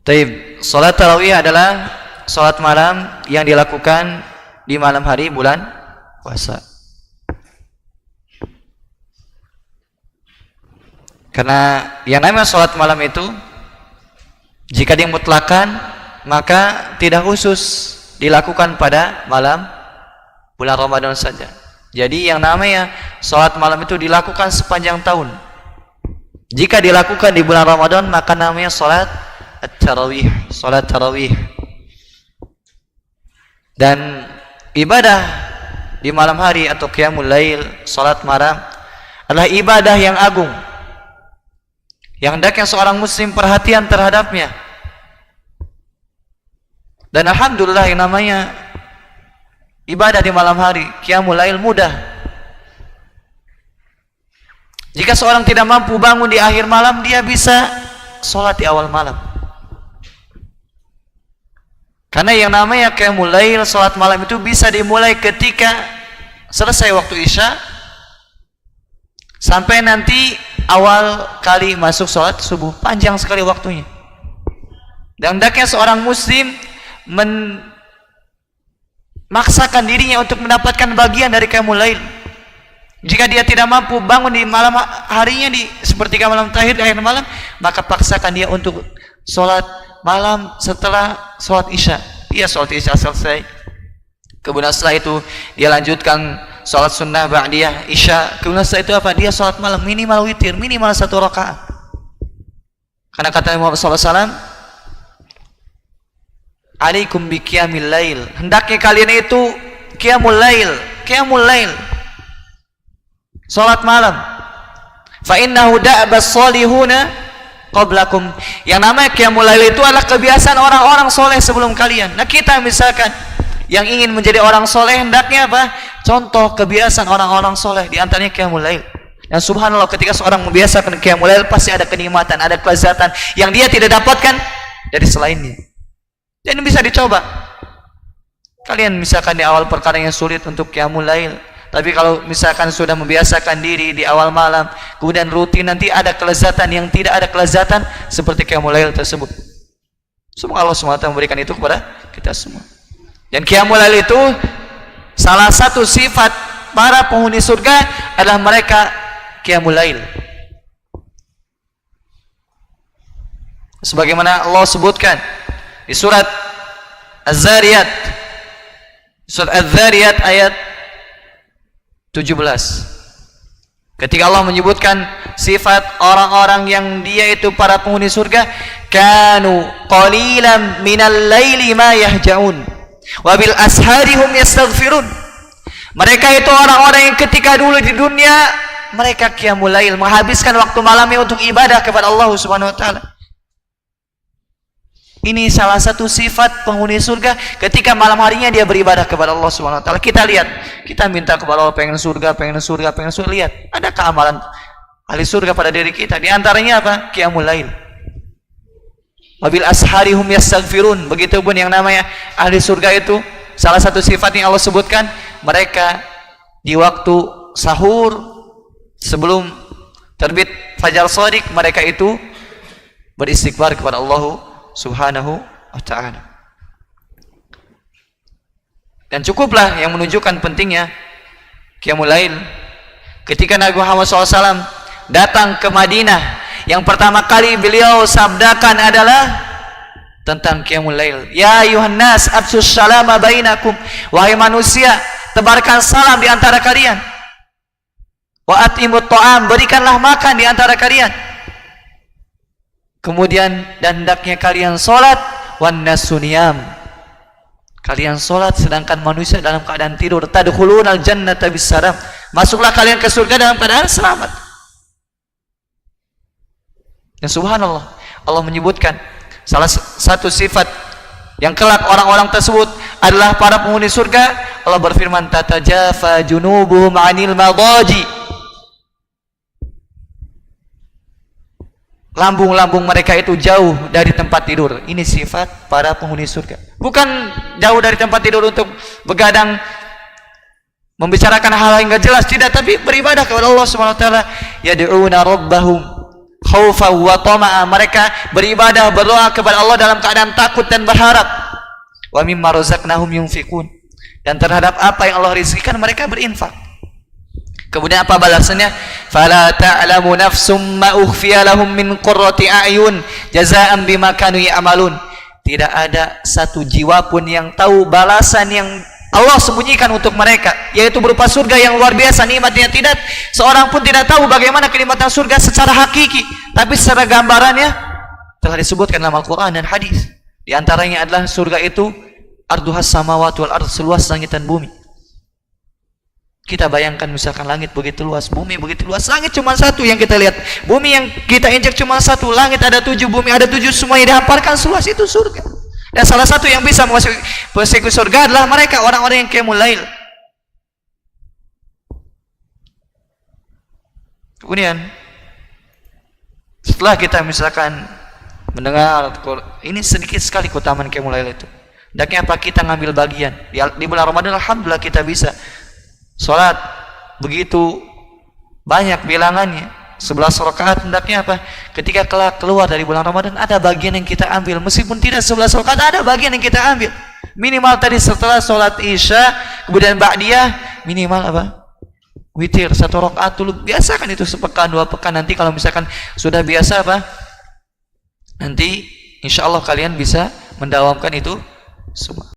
Taib, salat tarawih adalah salat malam yang dilakukan di malam hari bulan puasa. Karena yang namanya salat malam itu jika dimutlakan maka tidak khusus dilakukan pada malam bulan Ramadan saja. Jadi yang namanya salat malam itu dilakukan sepanjang tahun. Jika dilakukan di bulan Ramadan maka namanya salat at-tarawih, salat tarawih. Dan ibadah di malam hari atau qiyamul lail, salat malam adalah ibadah yang agung, yang hendaknya seorang muslim perhatian terhadapnya. Dan alhamdulillah yang namanya ibadah di malam hari qiyamul lail mudah. Jika seorang tidak mampu bangun di akhir malam, dia bisa sholat di awal malam. Karena yang namanya qiyamul lail, sholat malam itu bisa dimulai ketika selesai waktu isya sampai nanti awal kali masuk sholat subuh. Panjang sekali waktunya. Dan hendaknya seorang muslim memaksakan dirinya untuk mendapatkan bagian dari qiyamul lail. Jika dia tidak mampu bangun di malam harinya di sepertiga malam terakhir di akhir malam, maka paksakan dia untuk sholat malam setelah sholat isya. Dia sholat isya selesai, kemudian setelah itu dia lanjutkan sholat sunnah ba'diyah isya. Kemudian setelah itu apa? Dia sholat malam minimal witir, minimal 1 rakaat. Karena kata Muhammad SAW, alaikum bi qiyamil lail, hendaknya kalian itu qiyamul lail, qiyamul lail, salat malam. Fa innahu da'bas salihuna qablakum. Yang namanya qiyamul lail itu adalah kebiasaan orang-orang soleh sebelum kalian. Nah, kita misalkan yang ingin menjadi orang soleh, hendaknya apa? Contoh kebiasaan orang-orang soleh, di antaranya qiyamul lail. Dan subhanallah, ketika seorang membiasakan qiyamul lail, pasti ada kenikmatan, ada kelezatan yang dia tidak dapatkan dari selainnya. Dan bisa dicoba. Kalian misalkan di awal perkara yang sulit untuk qiyamul lail, tapi kalau misalkan sudah membiasakan diri di awal malam, kemudian rutin, nanti ada kelezatan yang tidak ada kelezatan seperti qiyamul lail tersebut. Semoga Allah SWT memberikan itu kepada kita semua. Dan qiyamul lail itu salah satu sifat para penghuni surga adalah mereka qiyamul lail. Sebagaimana Allah sebutkan di surat Az-Zariyat, surat Az-Zariyat ayat 17, ketika Allah menyebutkan sifat orang-orang yang dia itu para penghuni surga, kanu qalilan minal laili ma yahjaun wa bil asharihum yastaghfirun. Mereka itu orang-orang yang ketika dulu di dunia mereka qiyamul lail, menghabiskan waktu malamnya untuk ibadah kepada Allah Subhanahu wa taala. Ini salah satu sifat penghuni surga, ketika malam harinya dia beribadah kepada Allah Subhanahu wa taala. Kita lihat, kita minta kepada Allah pengen surga, pengen surga, pengen surga. Lihat, adakah amalan ahli surga pada diri kita? Di antaranya apa? Qiyamul lail. Wabil asharihum yastaghfirun. Begitupun yang namanya ahli surga itu, salah satu sifat yang Allah sebutkan, mereka di waktu sahur sebelum terbit fajar shadiq, mereka itu beristighfar kepada Allah Subhanahu wa ta'ala. Dan cukuplah yang menunjukkan pentingnya qiyamul lail. Ketika Nabi Muhammad SAW datang ke Madinah, yang pertama kali beliau sabdakan adalah tentang qiyamul lail. Ya ayuhan nas absus salama bainakum. Wahai manusia, tebarkan salam di antara kalian. Wa atimut ta'am, berikanlah makan di antara kalian. Kemudian, dan hendaknya kalian sholat, wan nasuniyam, kalian sholat sedangkan manusia dalam keadaan tidur. Tadkhulunal jannata bisalam, masuklah kalian ke surga dalam keadaan selamat. Dan subhanallah, Allah menyebutkan salah satu sifat yang kelak orang-orang tersebut adalah para penghuni surga. Allah berfirman, tatajafa junubuhum 'anil madaji, lambung-lambung mereka itu jauh dari tempat tidur. Ini sifat para penghuni surga. Bukan jauh dari tempat tidur untuk begadang membicarakan hal yang enggak jelas, tidak, tapi beribadah kepada Allah Subhanahu wa taala. Yad'una rabbahum khaufa wa tama'a, mereka beribadah berdoa kepada Allah dalam keadaan takut dan berharap. Wa mimma razaqnahum yunfiqun, dan terhadap apa yang Allah rizkikan mereka berinfak. Kemudian apa balasannya? Fala ta'lamu nafsum ma ukhfiya lahum min qurrati a'yun jazaa'an bima kanu ya'malun. Tidak ada satu jiwa pun yang tahu balasan yang Allah sembunyikan untuk mereka, yaitu berupa surga yang luar biasa nikmatnya. Tidak seorang pun tidak tahu bagaimana kenikmatan surga secara hakiki, tapi secara gambarannya telah disebutkan dalam Al-Quran dan hadis. Di antaranya adalah surga itu arduhas samawati wal ardh, seluas langit dan bumi. Kita bayangkan misalkan langit begitu luas, bumi begitu luas, langit cuma satu yang kita lihat, bumi yang kita injak cuma satu, langit ada 7, bumi ada 7, semuanya dihamparkan seluas itu surga. Dan salah satu yang bisa memasuki surga adalah mereka orang-orang yang qiyamul lail. Kemudian setelah kita misalkan mendengar ini sedikit sekali keutamaan qiyamul lail itu, hendaknya apa kita ngambil bagian di bulan Ramadan. Alhamdulillah kita bisa sholat begitu banyak bilangannya, 11 rakaat. Hendaknya apa? Ketika keluar dari bulan Ramadan ada bagian yang kita ambil, meskipun tidak 11 rakaat ada bagian yang kita ambil. Minimal tadi setelah sholat isya kemudian ba'diyah minimal apa? Witir 1 rakaat dulu. Biasakan itu sepekan 2 pekan. Nanti kalau misalkan sudah biasa apa? Nanti insya Allah kalian bisa mendawamkan itu semua.